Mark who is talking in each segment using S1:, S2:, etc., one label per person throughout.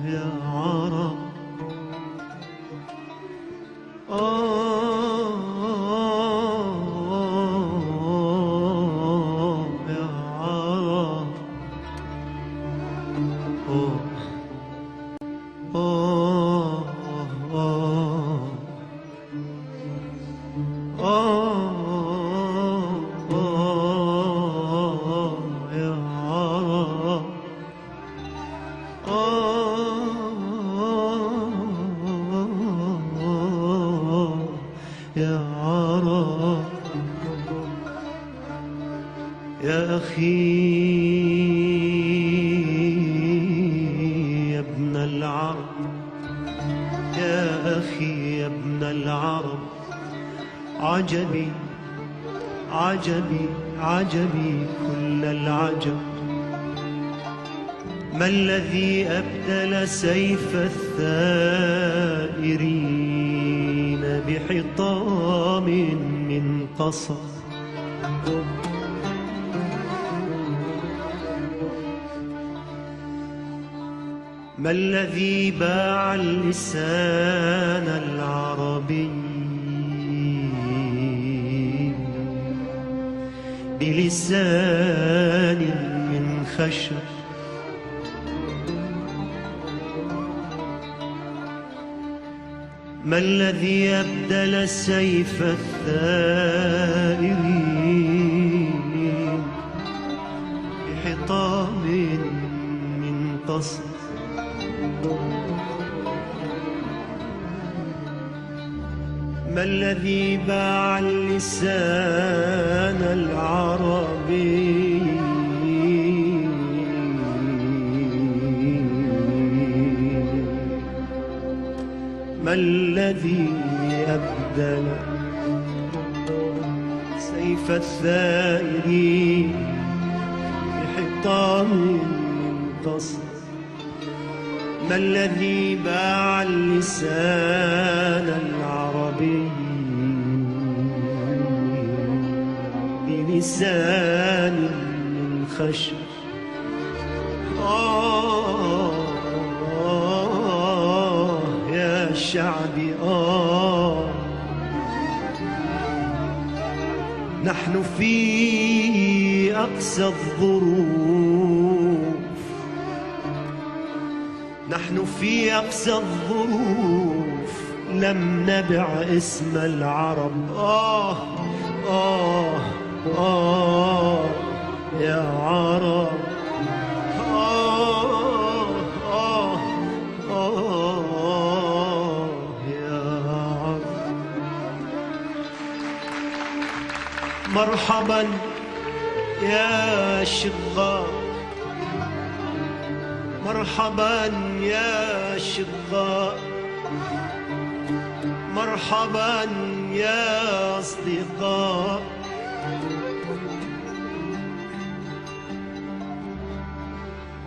S1: يا عرب يا عرب يا عرب يا أخي يا ابن العرب، يا أخي يا ابن العرب، عجبي عجبي عجبي كل العجب، ما الذي أبدل سيف الثائرين بحطام من قصب؟ ما الذي باع اللسان العربي بلسان من خشب؟ ما الذي أبدل سيف الثائرين بحطام من قصب؟ ما الذي باع اللسان العربي ما الذي أبدل سيف الثائرين بحطام من قصب؟ ما الذي باع اللسان العربي بلسان من خشب؟ يا شعبي نحن في أقسى الظروف، نحن في أقسى الظروف لم نبع اسم العرب. يا عرب يا عرب. مرحبا يا شقاق، مرحبا يا شقاق، مرحبا يا أصدقاء.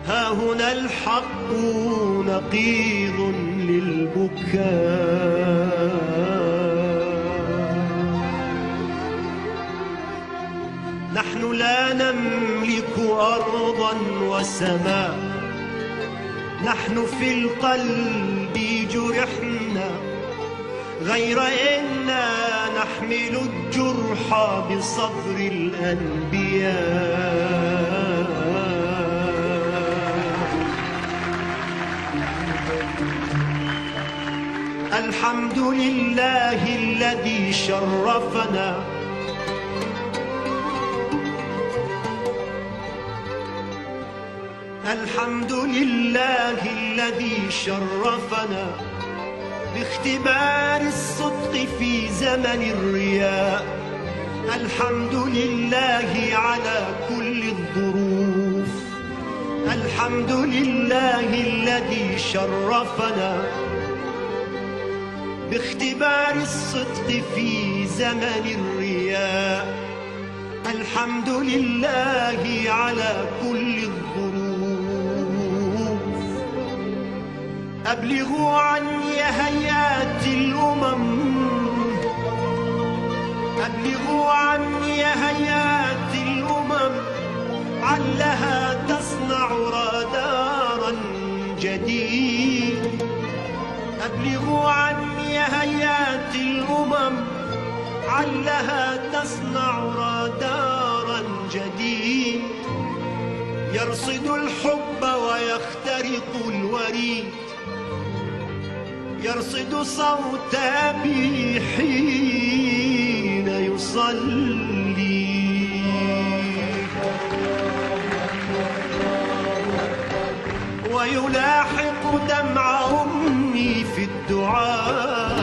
S1: ها هنا الحق نقيض للبكاء، نحن لا نملك أرضا وسماء، نحن في القلب جرحنا، غير إنا نحمل الجرح بصبر الأنبياء. الحمد لله الذي شرفنا، الحمد لله الذي شرفنا باختبار الصدق في زمن الرياء. الحمد لله على كل الظروف، الحمد لله الذي شرفنا باختبار الصدق في زمن الرياء. الحمد لله على كل الظروف. أبلغوا عني هيات الأمم، أبلغوا عني هيات الأمم، علها تصنع رادار. لعلها تصنع رادارا جديد يرصد الحب ويخترق الوريد، يرصد صوت أبي حين يصلي، ويلاحق دمع أمي في الدعاء،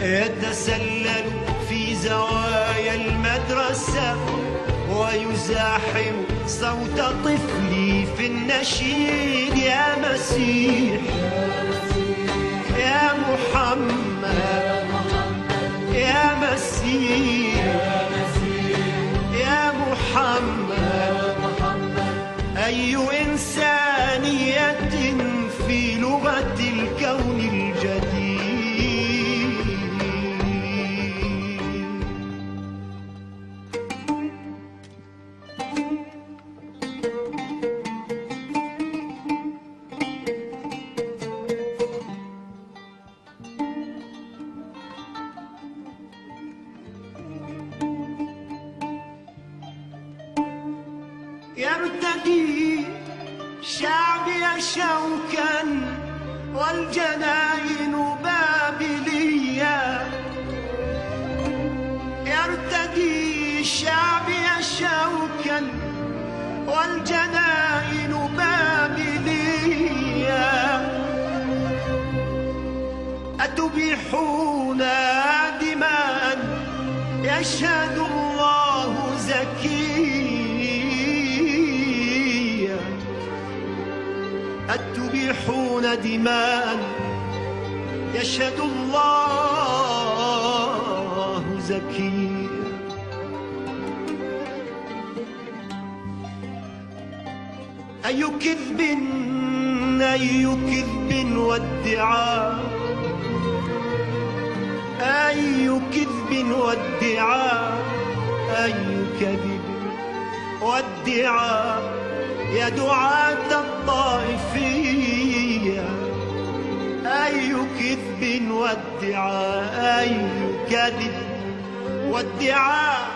S1: يتسلل في زوايا المدرسة ويزاحم صوت طفلي في النشيد، يا مسيح يا محمد يا مسيح يا محمد، أي إنسانية في لغة الكون الجديد. يرتدي شعبي شوكا والجناين بابلية، يرتدي شعبي شوكا والجناين بابلية، أتبيحون دماء يشهد الله زكي، أتبيحون دماء يشهد الله زكي. أي كذب أي كذب وادعاء، أي كذب وادعاء، أي كذب وادعاء يا دعاة الطائفية، أي كذب وادعاء، أي كذب وادعاء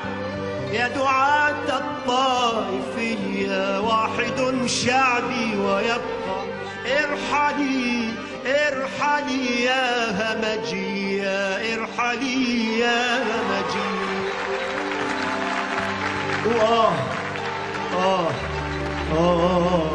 S1: يا دعاة الطائفية، واحد شعبي ويبقى، ارحلي ارحلي يا همجية، ارحلي يا همجية. آه